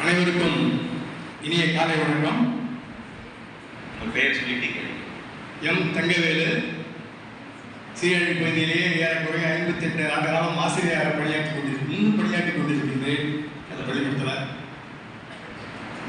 அனைவருக்கும் இனிய காலை வணக்கம். உங்கள் பெயர் சொல்லிட்டீங்க. எம் தங்கவேலு. சீரழி பகுதியிலேயே ஏறக்குறைய 58 ஆண்டு காலம் ஆசிரியராக பணியாற்றி கொண்டிருக்கின்றேன். அந்த பள்ளிக்கூடத்தில்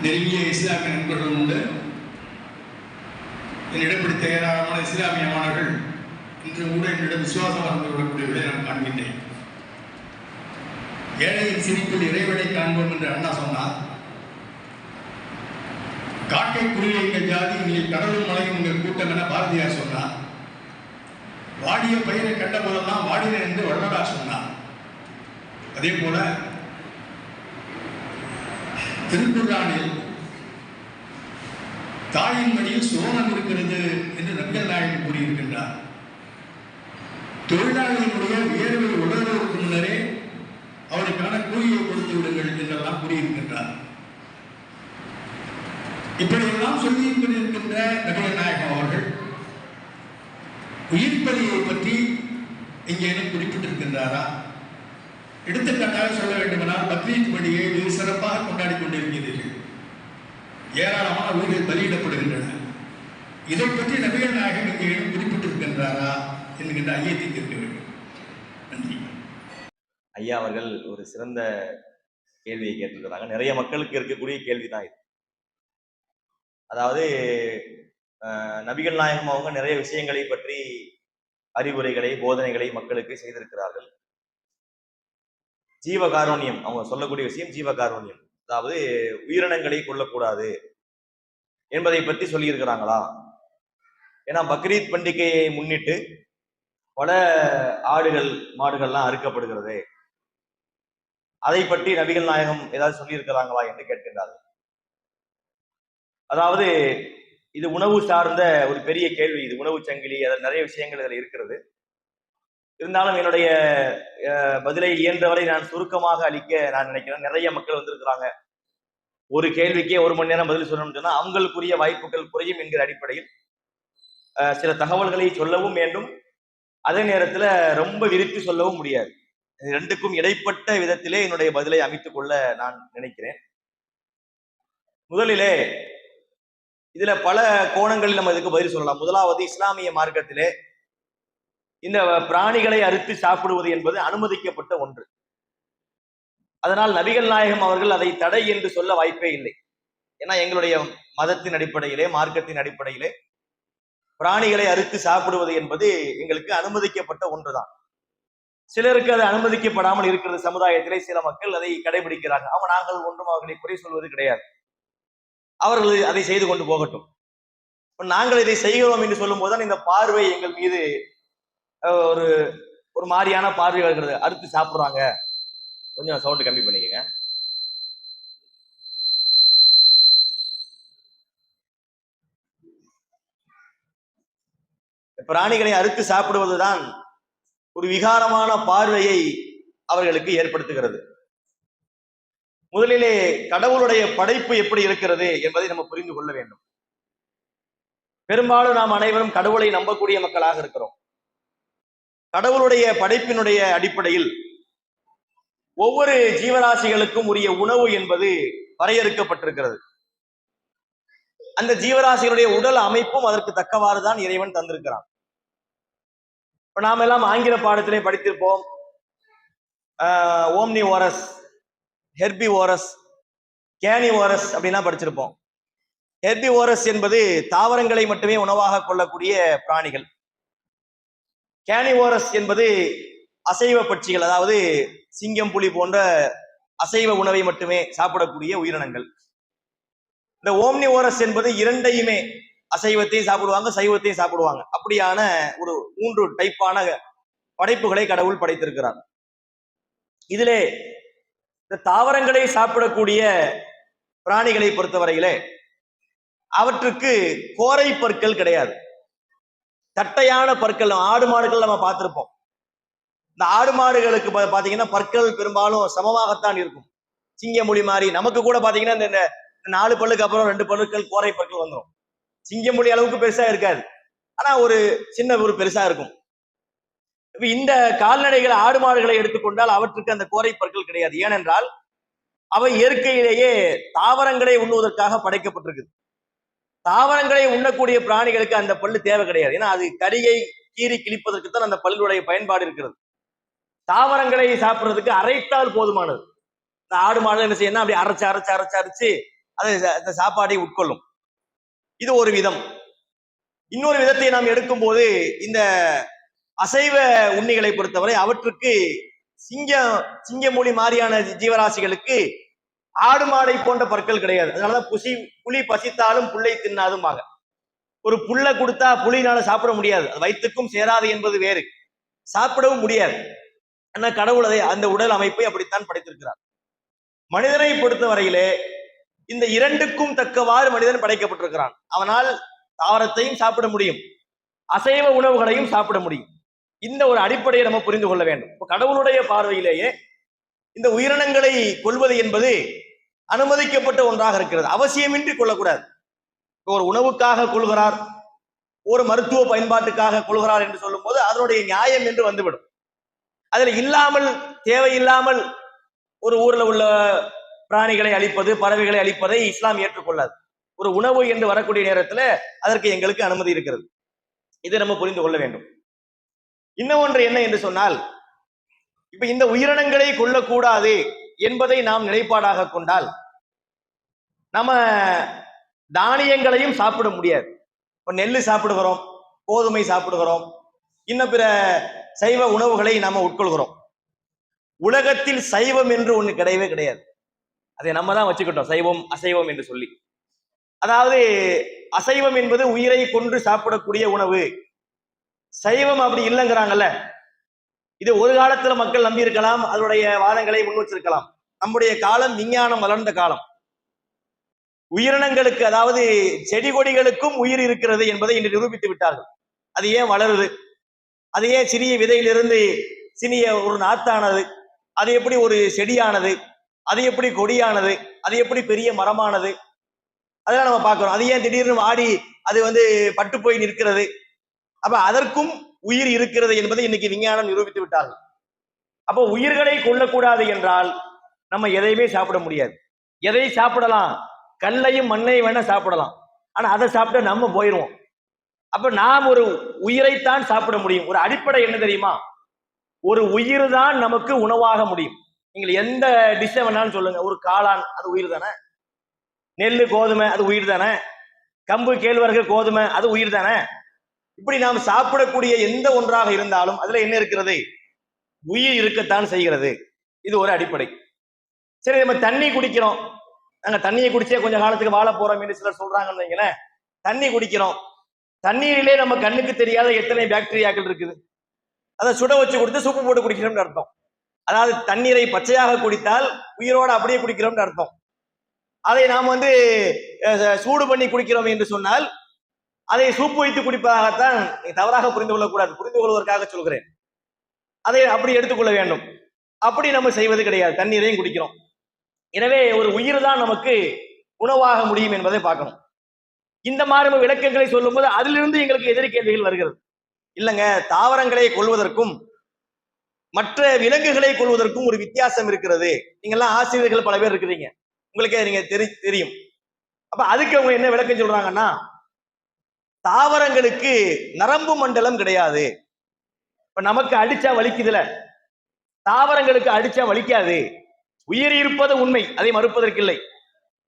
நெருங்கிய இஸ்லாமிய நண்பர்கள் உண்டு. என்னிடம் பிடித்த ஏராளமான இஸ்லாமிய மாணவர்கள் இன்று கூட என்னிடம் விசுவாசம் வளர்ந்து கொள்ளக்கூடியவர்களை நான் காண்கின்றேன். ஏழையின் சிரிப்பில் இறைவனை காண்போம் என்று அண்ணா சொன்னார். காட்டை குருவி எங்கள் ஜாதி, நீங்கள் கடலும் மலையும் உங்கள் கூட்டம் என பாரதியார் சொன்னார். வாடிய பயிரை கண்ட போதெல்லாம் வாடினேன் என்று வள்ளலார் சொன்னார். அதே போல திருக்குர்ஆனில் தாயின் மடியில் சோனம் இருக்கிறது என்று நபிகள் நாயகம் கூறியிருக்கின்றார். தொழிலாளியினுடைய வியர்வை உணர்வதற்கு முன்னரே அவருக்கான கூலியை கொடுத்து விடுங்கள் என்றெல்லாம் கூறியிருக்கின்றார். இப்படியெல்லாம் சொல்லியிருக்கின்ற நபிகள் நாயகம் அவர்கள் உயிர்ப்பலியை பற்றி எங்கேனும் குறிப்பிட்டிருக்கின்றாரா? எடுத்துக்காட்டாக சொல்ல வேண்டுமென்றால் பக்ரீத் பண்டிகையை வெகு சிறப்பாக கொண்டாடி கொண்டிருக்கிறீர்கள். ஏராளமான உயிர்கள் பலியிடப்படுகின்றன. இதை பற்றி நபிகள் நாயகம் எங்கேனும் குறிப்பிட்டிருக்கின்றாரா என்கின்ற ஐயத்தை கேட்க வேண்டும். நன்றி. ஐயா அவர்கள் ஒரு சிறந்த கேள்வியை கேட்டிருக்கிறாங்க. நிறைய மக்களுக்கு இருக்கக்கூடிய கேள்விதான் இது. அதாவது நபிகள் நாயகம் அவங்க நிறைய விஷயங்களை பற்றி அறிவுரைகளை போதனைகளை மக்களுக்கு செய்திருக்கிறார்கள். ஜீவகாருண்யம் அவங்க சொல்லக்கூடிய விஷயம் ஜீவகாருண்யம், அதாவது உயிரினங்களை கொல்லக்கூடாது என்பதை பற்றி சொல்லியிருக்கிறாங்களா? ஏன்னா பக்ரீத் பண்டிகையை முன்னிட்டு பல ஆடுகள் மாடுகள்லாம் அறுக்கப்படுகிறது. அதை பற்றி நபிகள் நாயகம் ஏதாவது சொல்லியிருக்கிறாங்களா என்று கேட்கின்றார்கள். அதாவது இது உணவு சார்ந்த ஒரு பெரிய கேள்வி. இது உணவு சங்கிலி, அதில் நிறைய விஷயங்கள் இதில் இருக்கிறது. இருந்தாலும் என்னுடைய பதிலை இயன்றவரை நான் சுருக்கமாக அளிக்க நான் நினைக்கிறேன். நிறைய மக்கள் வந்திருக்கிறாங்க. ஒரு கேள்விக்கே 1 மணி நேரம் பதில் சொல்லணும்னு சொன்னா அவங்களுக்குரிய வாய்ப்புகள் குறையும் என்கிற அடிப்படையில் சில தகவல்களை சொல்லவும் வேண்டும். அதே நேரத்துல ரொம்ப விரித்து சொல்லவும் முடியாது. ரெண்டுக்கும் இடைப்பட்ட விதத்திலே என்னுடைய பதிலை அமைத்துக் கொள்ள நான் நினைக்கிறேன். முதலிலே இதுல பல கோணங்களில் நம்ம இதுக்கு பதில் சொல்லலாம். முதலாவது, இஸ்லாமிய மார்க்கத்திலே இந்த பிராணிகளை அறுத்து சாப்பிடுவது என்பது அனுமதிக்கப்பட்ட ஒன்று. அதனால் நபிகள் நாயகம் அவர்கள் அதை தடை என்று சொல்ல வாய்ப்பே இல்லை. ஏன்னா எங்களுடைய மதத்தின் அடிப்படையிலே, மார்க்கத்தின் அடிப்படையிலே பிராணிகளை அறுத்து சாப்பிடுவது என்பது எங்களுக்கு அனுமதிக்கப்பட்ட ஒன்றுதான். சிலருக்கு அது அனுமதிக்கப்படாமல் இருக்கிறது. சமுதாயத்திலே சில மக்கள் அதை கடைபிடிக்கிறாங்க. அவங்க நாங்கள் ஒன்றும் அவர்களை குறை சொல்வது கிடையாது. அவர்கள் அதை செய்து கொண்டு போகட்டும். நாங்கள் இதை செய்கிறோம் என்று சொல்லும் போதுதான் இந்த பார்வை எங்கள் மீது ஒரு ஒரு மாதிரியான பார்வை வருகிறது. அறுத்து சாப்பிடுறாங்க. கொஞ்சம் சவுண்ட் கம்மி பண்ணிக்கங்க. பிராணிகளை அறுத்து சாப்பிடுவதுதான் ஒரு விகாரமான பார்வையை அவர்களுக்கு ஏற்படுத்துகிறது. முதலிலே கடவுளுடைய படைப்பு எப்படி இருக்கிறது என்பதை நம்ம புரிந்து கொள்ள வேண்டும். பெரும்பாலும் நாம் அனைவரும் கடவுளை நம்பக்கூடிய மக்களாக இருக்கிறோம். கடவுளுடைய படைப்பினுடைய அடிப்படையில் ஒவ்வொரு ஜீவராசிகளுக்கும் உரிய உணவு என்பது வரையறுக்கப்பட்டிருக்கிறது. அந்த ஜீவராசிகளுடைய உடல் அமைப்பும் அதற்கு தக்கவாறுதான் இறைவன் தந்திருக்கிறான். இப்ப நாம எல்லாம் ஆங்கில பாடத்திலே படித்திருப்போம். ஓம்னி ஓரஸ், ஹெர்பி ஓரஸ், கேனி ஓரஸ் அப்படின்னா படிச்சிருப்போம். ஹெர்பி ஓரஸ் என்பது தாவரங்களை மட்டுமே உணவாக கொள்ளக்கூடிய பிராணிகள். கேனி ஓரஸ் என்பது அசைவ பட்சிகள், அதாவது சிங்கம், புலி போன்ற அசைவ உணவை மட்டுமே சாப்பிடக்கூடிய உயிரினங்கள். இந்த ஓம்னி ஓரஸ் என்பது இரண்டையுமே, அசைவத்தையும் சாப்பிடுவாங்க, சைவத்தையும் சாப்பிடுவாங்க. அப்படியான ஒரு 3 டைப்பான படைப்புகளை கடவுள் படைத்திருக்கிறார். இதிலே இந்த தாவரங்களை சாப்பிடக்கூடிய பிராணிகளை பொறுத்தவரையிலே அவற்றுக்கு கோரை பற்கள் கிடையாது, தட்டையான பற்கள். ஆடு மாடுகள் நம்ம பார்த்திருப்போம். இந்த ஆடு மாடுகளுக்கு பாத்தீங்கன்னா பற்கள் பெரும்பாலும் சமமாகத்தான் இருக்கும். சிங்கமொழி மாதிரி நமக்கு கூட பாத்தீங்கன்னா இந்த 4 பல்லுக்கு அப்புறம் 2 பல்லுக்கள் கோரை பற்கள் வந்துடும். சிங்கமொழி அளவுக்கு பெருசா இருக்காது, ஆனா ஒரு சின்ன ஒரு பெருசா இருக்கும். இப்ப இந்த கால்நடைகள் ஆடு மாடுகளை எடுத்துக்கொண்டால் அவற்றுக்கு அந்த கோரை பற்கள் கிடையாது. ஏனென்றால் அவை இயற்கையிலேயே தாவரங்களை உண்ணுவதற்காக படைக்கப்பட்டிருக்கு. தாவரங்களை உண்ணக்கூடிய பிராணிகளுக்கு அந்த பல்லு தேவை கிடையாது. ஏன்னா அது கரியை கீறி கிழிப்பதற்கு தான் அந்த பல்லுடைய பயன்பாடு இருக்கிறது. தாவரங்களை சாப்பிடுறதுக்கு அரைத்தால் போதுமானது. இந்த ஆடு மாடு என்ன செய்யணும், அப்படி அரைச்சு அரைச்சு அரைச்சு அரைச்சு அந்த சாப்பாடை உட்கொள்ளும். இது ஒரு விதம். இன்னொரு விதத்தை நாம் எடுக்கும் போது இந்த அசைவ உண்ணிகளை பொறுத்தவரை அவற்றுக்கு சிங்கமூலி மாதிரியான ஜீவராசிகளுக்கு ஆடு மாடை போன்ற பற்கள் கிடையாது. அதனாலதான் புலி பசித்தாலும் புல்லை தின்னாதும்பாங்க. ஒரு புல்லை கொடுத்தா புலினால சாப்பிட முடியாது, அது வயிற்றுக்கும் சேராது என்பது வேறு, சாப்பிடவும் முடியாது. ஆனா கடவுள் அதை அந்த உடல் அமைப்பை அப்படித்தான் படைத்திருக்கிறார். மனிதனை பொறுத்த வரையிலே இந்த இரண்டுக்கும் தக்கவாறு மனிதன் படைக்கப்பட்டிருக்கிறான். அவனால் தாவரத்தையும் சாப்பிட முடியும், அசைவ உணவுகளையும் சாப்பிட முடியும். இந்த ஒரு அடிப்படையை நம்ம புரிந்து கொள்ள வேண்டும். கடவுளுடைய பார்வையிலேயே இந்த உயிரினங்களை கொல்வது என்பது அனுமதிக்கப்பட்ட ஒன்றாக இருக்கிறது, அவசியமின்றி கொள்ளக்கூடாது. ஒரு உணவுக்காக கொள்கிறார், ஒரு மருத்துவ பயன்பாட்டுக்காக கொள்கிறார் என்று சொல்லும் போது அதனுடைய நியாயம் என்று வந்துவிடும். அதில் இல்லாமல் தேவையில்லாமல் ஒரு ஊர்ல உள்ள பிராணிகளை அழிப்பது, பறவைகளை அழிப்பதை இஸ்லாம் ஏற்றுக்கொள்ளாது. ஒரு உணவு என்று வரக்கூடிய நேரத்தில் அதற்கு எங்களுக்கு அனுமதி இருக்கிறது. இதை நம்ம புரிந்து கொள்ள வேண்டும். இன்னும் ஒன்று என்ன என்று சொன்னால், இப்ப இந்த உயிரினங்களை கொல்லக்கூடாது என்பதை நாம் நிலைப்பாடாக கொண்டால் நம்ம தானியங்களையும் சாப்பிட முடியாது. இப்ப நெல் சாப்பிடுகிறோம், கோதுமை சாப்பிடுகிறோம், இன்னும் பிற சைவ உணவுகளை நாம உட்கொள்கிறோம். உலகத்தில் சைவம் என்று ஒண்ணு கிடையவே கிடையாது. அதை நம்ம தான் வச்சுக்கிட்டோம் சைவம் அசைவம் என்று சொல்லி. அதாவது அசைவம் என்பது உயிரை கொன்று சாப்பிடக்கூடிய உணவு, சைவம் அப்படி இல்லைங்கிறாங்கல்ல. இது ஒரு காலத்துல மக்கள் நம்பி இருக்கலாம், அதனுடைய வாதங்களை முன் வச்சிருக்கலாம். நம்முடைய காலம் விஞ்ஞானம் வளர்ந்த காலம். உயிரினங்களுக்கு, அதாவது செடி கொடிகளுக்கும் உயிர் இருக்கிறது என்பதை இன்று நிரூபித்து விட்டார்கள். அது ஏன் வளருது, அது ஏன் சிறிய விதையிலிருந்து சிறிய ஒரு நாத்தானது, அது எப்படி ஒரு செடியானது, அது எப்படி கொடியானது, அது எப்படி பெரிய மரமானது, அதெல்லாம் நம்ம பார்க்கிறோம். அது ஏன் திடீர்னு ஆடி அது பட்டு போய் நிற்கிறது. அப்ப அதற்கும் உயிர் இருக்கிறது என்பதை இன்னைக்கு விஞ்ஞானம் நிரூபித்து விட்டார்கள். அப்போ உயிர்களை கொல்லக்கூடாது என்றால் நம்ம எதையுமே சாப்பிட முடியாது. எதை சாப்பிடலாம், கல்லையும் மண்ணையும் வேணா சாப்பிடலாம், ஆனா அதை சாப்பிட்டு நம்ம போயிடுவோம். அப்ப நாம் ஒரு உயிரைத்தான் சாப்பிட முடியும். ஒரு அடிப்படை என்ன தெரியுமா, ஒரு உயிர் தான் நமக்கு உணவாக முடியும். நீங்கள் எந்த டிஷ்ஷை வேணாலும் சொல்லுங்க, ஒரு காளான் அது உயிர் தானே, நெல்லு கோதுமை அது உயிர் தானே, கம்பு கேழ்வரகு கோதுமை அது உயிர் தானே. இப்படி நாம் சாப்பிடக்கூடிய எந்த ஒன்றாக இருந்தாலும் அதுல என்ன இருக்கிறது, உயிர் இருக்கத்தான் செய்கிறது. இது ஒரு அடிப்படை. சரி, நம்ம தண்ணி குடிக்கிறோம், நாங்க தண்ணியை குடிச்சே கொஞ்சம் காலத்துக்கு வாழ போறோம் என்று சிலர் சொல்றாங்கன்னு வைங்களேன். தண்ணி குடிக்கிறோம், தண்ணீரிலே நம்ம கண்ணுக்கு தெரியாத எத்தனை பாக்டீரியாக்கள் இருக்குது. அதை சுட வச்சு கொடுத்து சூப்பு போட்டு குடிக்கிறோம்னு அர்த்தம். அதாவது தண்ணீரை பச்சையாக குடித்தால் உயிரோட அப்படியே குடிக்கிறோம்னு அர்த்தம். அதை நாம் சூடு பண்ணி குடிக்கிறோம் என்று சொன்னால் அதை சூப்பு வைத்து குடிப்பதாகத்தான். தவறாக புரிந்து கொள்ளக்கூடாது, புரிந்து கொள்வதற்காக சொல்கிறேன். அதை அப்படி எடுத்துக்கொள்ள வேண்டும். அப்படி நம்ம செய்வது கிடையாது, தண்ணீரையும் குடிக்கிறோம். எனவே ஒரு உயிர் தான் நமக்கு உணவாக முடியும் என்பதை பார்க்கணும். இந்த மாதிரி விளக்கங்களை சொல்லும் போது அதிலிருந்து எங்களுக்கு எதிரி கேள்விகள் வருகிறது. இல்லைங்க, தாவரங்களை கொள்வதற்கும் மற்ற விலங்குகளை கொள்வதற்கும் ஒரு வித்தியாசம் இருக்கிறது. நீங்கெல்லாம் ஆசிரியர்கள் பல பேர் இருக்கிறீங்க, உங்களுக்கே நீங்க தெரியும். அப்ப அதுக்கு அவங்க என்ன விளக்கம் சொல்றாங்கன்னா, தாவரங்களுக்கு நரம்பு மண்டலம் கிடையாது. இப்ப நமக்கு அடிச்சா வலிக்குதுல, தாவரங்களுக்கு அடிச்சா வலிக்காது. உயிர் இருப்பது உண்மை, அதை மறுப்பதற்கு இல்லை.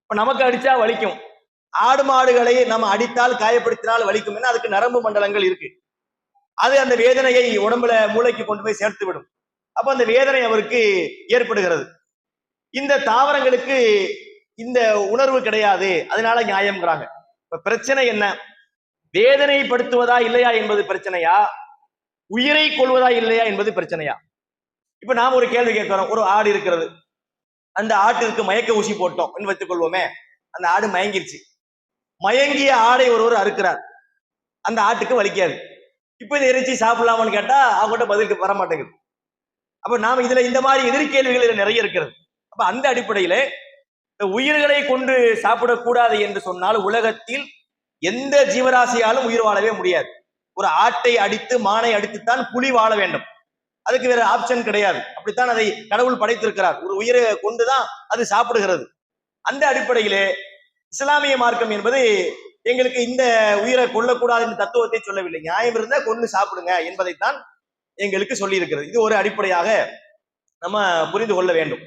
இப்ப நமக்கு அடிச்சா வலிக்கும், ஆடு மாடுகளை நம்ம அடித்தால் காயப்படுத்தினால் வலிக்கும். ஏன்னா அதுக்கு நரம்பு மண்டலங்கள் இருக்கு. அது அந்த வேதனையை உடம்புல மூளைக்கு கொண்டு போய் சேர்த்து விடும். அப்ப அந்த வேதனை அவருக்கு ஏற்படுகிறது. இந்த தாவரங்களுக்கு இந்த உணர்வு கிடையாது, அதனால நியாயம்ங்கிறாங்க. இப்ப பிரச்சனை என்ன, வேதனைப்படுத்துவதா இல்லையா என்பது பிரச்சனையா, உயிரை கொள்வதா இல்லையா என்பது பிரச்சனையா? இப்ப நாம ஒரு கேள்வி கேட்கிறோம். ஒரு ஆடு இருக்கிறது, அந்த ஆட்டிற்கு மயக்க ஊசி போட்டோம் என்று வைத்துக் கொள்வோமே. அந்த ஆடு மயங்கிருச்சு. மயங்கிய ஆடை ஒருவர் அறுக்கிறார், அந்த ஆட்டுக்கு வலிக்காது. இப்ப இந்த இறைச்சி சாப்பிடலாமான்னு கேட்டா அவங்ககிட்ட பதிலுக்கு வர மாட்டேங்குது. அப்ப நாம இதுல இந்த மாதிரி எதிர்கேள்விகள் நிறைய இருக்கிறது. அப்ப அந்த அடிப்படையில உயிர்களை கொண்டு சாப்பிடக்கூடாது என்று சொன்னால் உலகத்தில் எந்த ஜீவராசியாலும் உயிர் வாழவே முடியாது. ஒரு ஆட்டை அடித்து மானை அடித்துத்தான் புலி வாழ வேண்டும். அதுக்கு வேற ஆப்ஷன் கிடையாது. அப்படித்தான் அதை கடவுள் படைத்திருக்கிறார். ஒரு உயிரை கொண்டுதான் அது சாப்பிடுகிறது. அந்த அடிப்படையிலே இஸ்லாமிய மார்க்கம் என்பது எங்களுக்கு இந்த உயிரை கொல்லக்கூடாது என்ற தத்துவத்தை சொல்லவில்லை. நியாயம் இருந்தா கொண்டு சாப்பிடுங்க என்பதைத்தான் எங்களுக்கு சொல்லி இருக்கிறது. இது ஒரு அடிப்படையாக நம்ம புரிந்து கொள்ள வேண்டும்.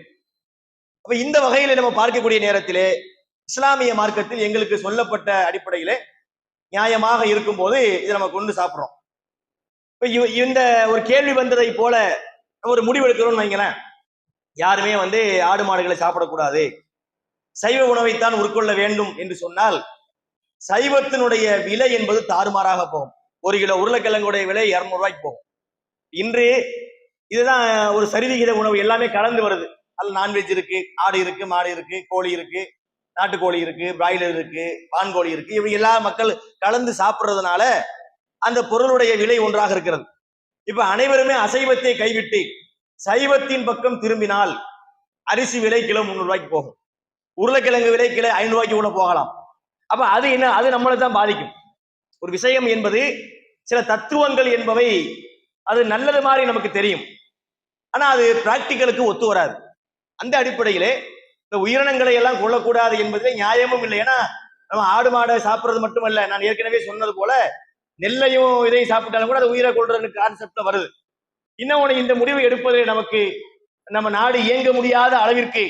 அப்ப இந்த வகையில நம்ம பார்க்கக்கூடிய நேரத்திலே இஸ்லாமிய மார்க்கத்தில் எங்களுக்கு சொல்லப்பட்ட அடிப்படையிலே நியாயமாக இருக்கும் போது இதை நம்ம கொண்டு சாப்பிடுறோம். இப்ப இந்த ஒரு கேள்வி வந்ததை போல ஒரு முடிவு எடுக்கிறோம்னு வைங்களேன். யாருமே ஆடு மாடுகளை சாப்பிடக்கூடாது, சைவ உணவைத்தான் உட்கொள்ள வேண்டும் என்று சொன்னால் சைவத்தினுடைய விலை என்பது தாறுமாறாக போகும். 1 கிலோ உருளைக்கிழங்குடைய விலை 200 ரூபாய்க்கு போகும். இன்று இதுதான் ஒரு சரிவிகித உணவு, எல்லாமே கலந்து வருது. அதுல நான்வெஜ் இருக்கு, ஆடு இருக்கு, மாடு இருக்கு, கோழி இருக்கு, நாட்டுக்கோழி இருக்கு, பிராய்லர் இருக்கு, வான்கோழி இருக்கு. இவங்க எல்லா மக்கள் கலந்து சாப்பிடுறதுனால அந்த பொருளுடைய விலை ஒன்றாக இருக்கிறது. இப்ப அனைவருமே அசைவத்தை கைவிட்டு சைவத்தின் பக்கம் திரும்பினால் அரிசி விலை கிலோ 300 ரூபாய்க்கு போகும், உருளைக்கிழங்கு விலை கிலோ 500 ரூபாய்க்கு கூட போகலாம். அப்ப அது என்ன, அது நம்மளை தான் பாதிக்கும். ஒரு விஷயம் என்பது சில தத்துவங்கள் என்பவை அது நல்லது மாதிரி நமக்கு தெரியும், ஆனா அது பிராக்டிக்கலுக்கு ஒத்து வராது. அந்த அடிப்படையிலே இந்த உயிரினங்களை எல்லாம் கொள்ளக்கூடாது என்பதிலே நியாயமும் இல்லை. ஏன்னா நம்ம ஆடு மாடை சாப்பிடுறது மட்டுமல்ல, நான் ஏற்கனவே சொன்னது போல நெல்லையும் இதையும் சாப்பிட்டாலும் கூட அது உயிரை கொள்றதுக்கு கான்செப்ட்ல வருது. இன்னொன்னு, இந்த முடிவு எடுப்பதில் நமக்கு நம்ம நாடு இயங்க முடியாத அளவிற்கு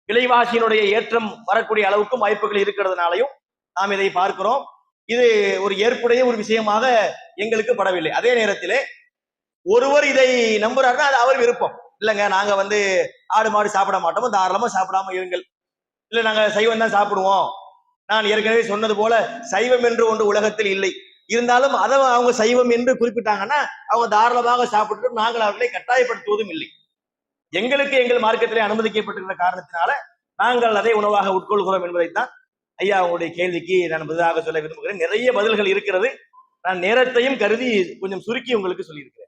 விலைவாசியினுடைய ஏற்றம் வரக்கூடிய அளவுக்கும் வாய்ப்புகள் இருக்கிறதுனாலையும் நாம் இதை பார்க்கிறோம். இது ஒரு ஏற்புடைய ஒரு விஷயமாக எங்களுக்கு படவில்லை. அதே நேரத்திலே ஒருவர் இதை நம்புறாருன்னா அது அவர் விருப்பம். இல்லைங்க, நாங்க ஆடு மாடு சாப்பிட மாட்டோம், தாராளமா சாப்பிடாம இருங்கள். இல்ல நாங்க சைவம் தான் சாப்பிடுவோம். நான் ஏற்கனவே சொன்னது போல சைவம் என்று ஒன்று உலகத்தில் இல்லை. இருந்தாலும் அதை அவங்க சைவம் என்று குறிப்பிட்டாங்கன்னா அவங்க தாராளமாக சாப்பிட்டு நாங்கள் அவர்களை கட்டாயப்படுத்துவதும் இல்லை. எங்களுக்கு எங்கள் மார்க்கத்திலே அனுமதிக்கப்பட்டிருக்கிற காரணத்தினால நாங்கள் அதை உணவாக உட்கொள்கிறோம் என்பதைத்தான் ஐயா உங்களுடைய கேள்விக்கு நான் பதிலாக சொல்ல விரும்புகிறேன். நிறைய பதில்கள் இருக்கிறது. நான் நேரத்தையும் கருதி கொஞ்சம் சுருக்கி உங்களுக்கு சொல்லியிருக்கிறேன்.